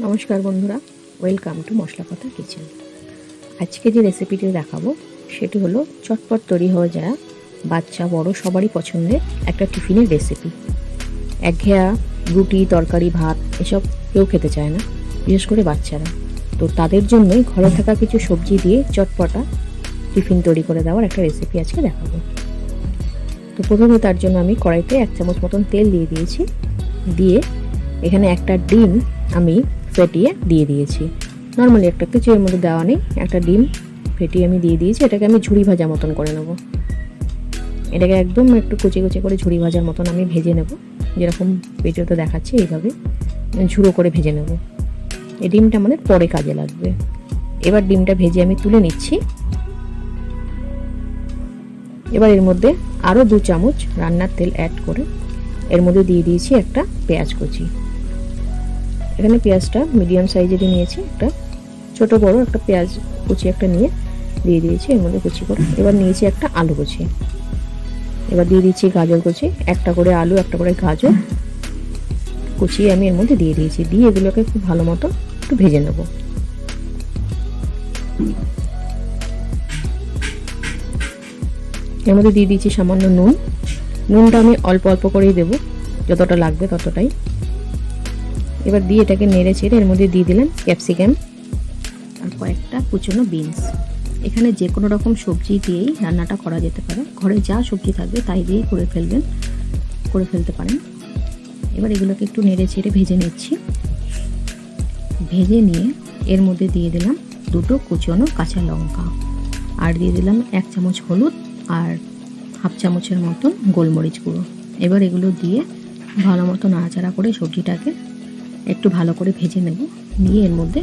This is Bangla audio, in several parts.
নমস্কার বন্ধুরা, ওয়েলকাম টু মশলা কথা কিচেন। আজকে যে রেসিপিটি দেখাবো সেটি হলো চটপট তৈরি হয়ে যায় বাচ্চা বড় সবারই পছন্দের একটা টিফিনের রেসিপি। একঘেয়া রুটি তরকারি ভাত এসব কেউ খেতে চায় না, বিশেষ করে বাচ্চারা। তো তাদের জন্যই ঘরে থাকা কিছু সবজি দিয়ে চটপটা টিফিন তৈরি করে দেওয়ার একটা রেসিপি আজকে দেখাবো। তো প্রথমে তার জন্য আমি কড়াইতে 1 চামচ মতন তেল দিয়ে দিয়েছি। দিয়ে এখানে একটা ডিম আমি ফেটিয়ে দিয়ে দিয়েছি। নর্মালি একটা কিছু এর মধ্যে দেওয়া নেই, একটা ডিম ফেটিয়ে আমি দিয়ে দিয়েছি। এটাকে আমি ঝুড়ি ভাজা মতন করে নেব। এটাকে একদম একটু কুচি কুচি করে ঝুড়ি ভাজার মতন আমি ভেজে নেব, যেরকম ভিডিওতে দেখাচ্ছি এইভাবে ঝুড়ো করে ভেজে নেব। এই ডিমটা আমাদের পরে কাজে লাগবে। এবার ডিমটা ভেজে আমি তুলে নিচ্ছি। এবার এর মধ্যে আরও 2 চামচ রান্নার তেল অ্যাড করে এর মধ্যে দিয়ে দিয়েছি একটা পেঁয়াজ কুচি। এখানে পেঁয়াজটা মিডিয়াম সাইজেরই নিয়েছি, একটা ছোট বড় একটা পেঁয়াজ কুচি একটা নিয়ে দিয়ে দিয়েছি এর মধ্যে কুচি করে। এবার নিয়েছি একটা আলু কুচি, এবার দিয়ে দিচ্ছি গাজর কুচি, একটা করে আলু একটা করে গাজর কুচিয়ে আমি এর মধ্যে দিয়ে দিয়েছি। দিয়ে এগুলোকে খুব ভালো মতো একটু ভেজে নেব। এর মধ্যে দিয়ে দিচ্ছি সামান্য নুন। নুনটা আমি অল্প অল্প করেই দেবো, যতটা লাগবে ততটাই। এবার দিয়ে এটাকে নেড়ে ছেড়ে এর মধ্যে দিয়ে দিলাম ক্যাপসিকাম আর কয়েকটা কুচনো বিনস। এখানে যে কোনো রকম সবজি দিয়েই রান্নাটা করা যেতে পারে, ঘরে যা সবজি থাকবে তাই দিয়েই করে ফেলতে পারেন। এবার এগুলোকে একটু নেড়ে ছেড়ে ভেজে নিচ্ছি। ভেজে নিয়ে এর মধ্যে দিয়ে দিলাম 2 কুচনো কাঁচা লঙ্কা, আর দিয়ে দিলাম 1 চামচ হলুদ আর হাফ চামচের মতন গোলমরিচ গুঁড়ো। এবার এগুলো দিয়ে ভালো মতো নাড়াচাড়া করে সবজিটাকে একটু ভালো করে ভেজে নেব। নিয়ে এর মধ্যে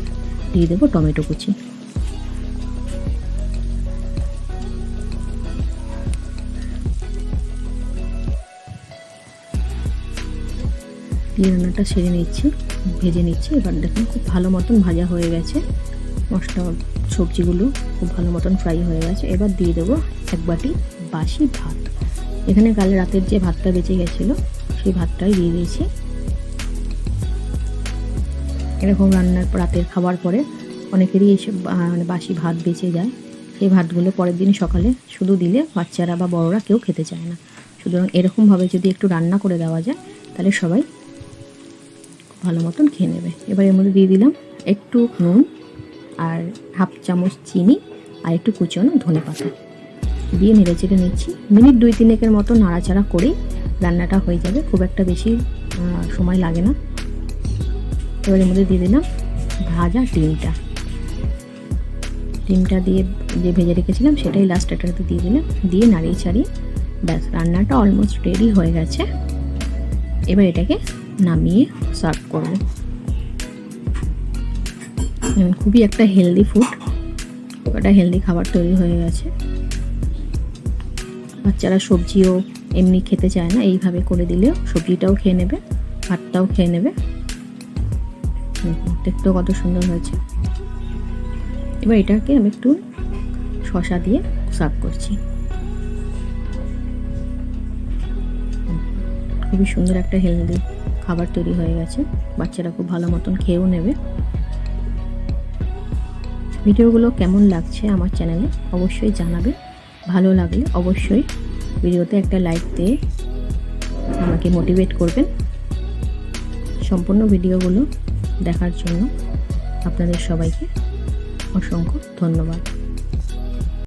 দিয়ে দেবো টমেটো কুচি। দিয়ে রান্নাটা সেরে নিচ্ছি, ভেজে নিচ্ছি। এবার দেখুন খুব ভালো মতন ভাজা হয়ে গেছে, মশলা সবজিগুলো খুব ভালো মতন ফ্রাই হয়ে গেছে। এবার দিয়ে দেবো 1 বাটি বাসি ভাত। এখানে কাল রাতের যে ভাতটা বেঁচে গেছিলো সেই ভাতটাই দিয়ে দিয়েছি। এরকম রান্নার রাতের খাবার পরে অনেকেরই এসব মানে বাসি ভাত বেঁচে যায়। সেই ভাতগুলো পরের দিন সকালে শুধু দিলে বাচ্চারা বা বড়রা কেউ খেতে চায় না। সুতরাং এরকমভাবে যদি একটু রান্না করে দেওয়া যায় তাহলে সবাই ভালো মতন খেয়ে নেবে। এবার এর মধ্যে দিয়ে দিলাম একটু নুন আর হাফ চামচ চিনি আর একটু কুচনো ধনেপাতা দিয়ে নেড়ে চেড়ে নিচ্ছি। মিনিট 2-3 মতো নাড়াচাড়া করেই রান্নাটা হয়ে যাবে, খুব একটা বেশি সময় লাগে না। এবার এর মধ্যে দিয়ে দিলাম ভাজা ডিমটা দিয়ে যে ভেজে রেখেছিলাম সেটাই লাস্ট এটাতে দিয়ে দিলাম। দিয়ে নাড়িয়ে ছাড়িয়ে ব্যাস রান্নাটা অলমোস্ট রেডি হয়ে গেছে। এবার এটাকে নামিয়ে সার্ভ করব। খুবই একটা হেলদি ফুড, একটা হেলদি খাবার তৈরি হয়ে গেছে। বাচ্চারা সবজিও এমনি খেতে চায় না, এইভাবে করে দিলেও সবজিটাও খেয়ে নেবে, ভাতটাও খেয়ে নেবে। দেখতেও কত সুন্দর হয়েছে। এবার এটাকে আমি একটু শসা দিয়ে সার্ভ করছি। খুবই সুন্দর একটা হেলদি খাবার তৈরি হয়ে গেছে, বাচ্চারা খুব ভালো মতন খেয়েও নেবে। ভিডিওগুলো কেমন লাগছে আমার চ্যানেলে অবশ্যই জানাবে। ভালো লাগলে অবশ্যই ভিডিওতে একটা লাইক দিয়ে আমাকে মোটিভেট করবেন। সম্পূর্ণ ভিডিওগুলো দেখার জন্য আপনাদের সবাইকে অসংখ্য ধন্যবাদ।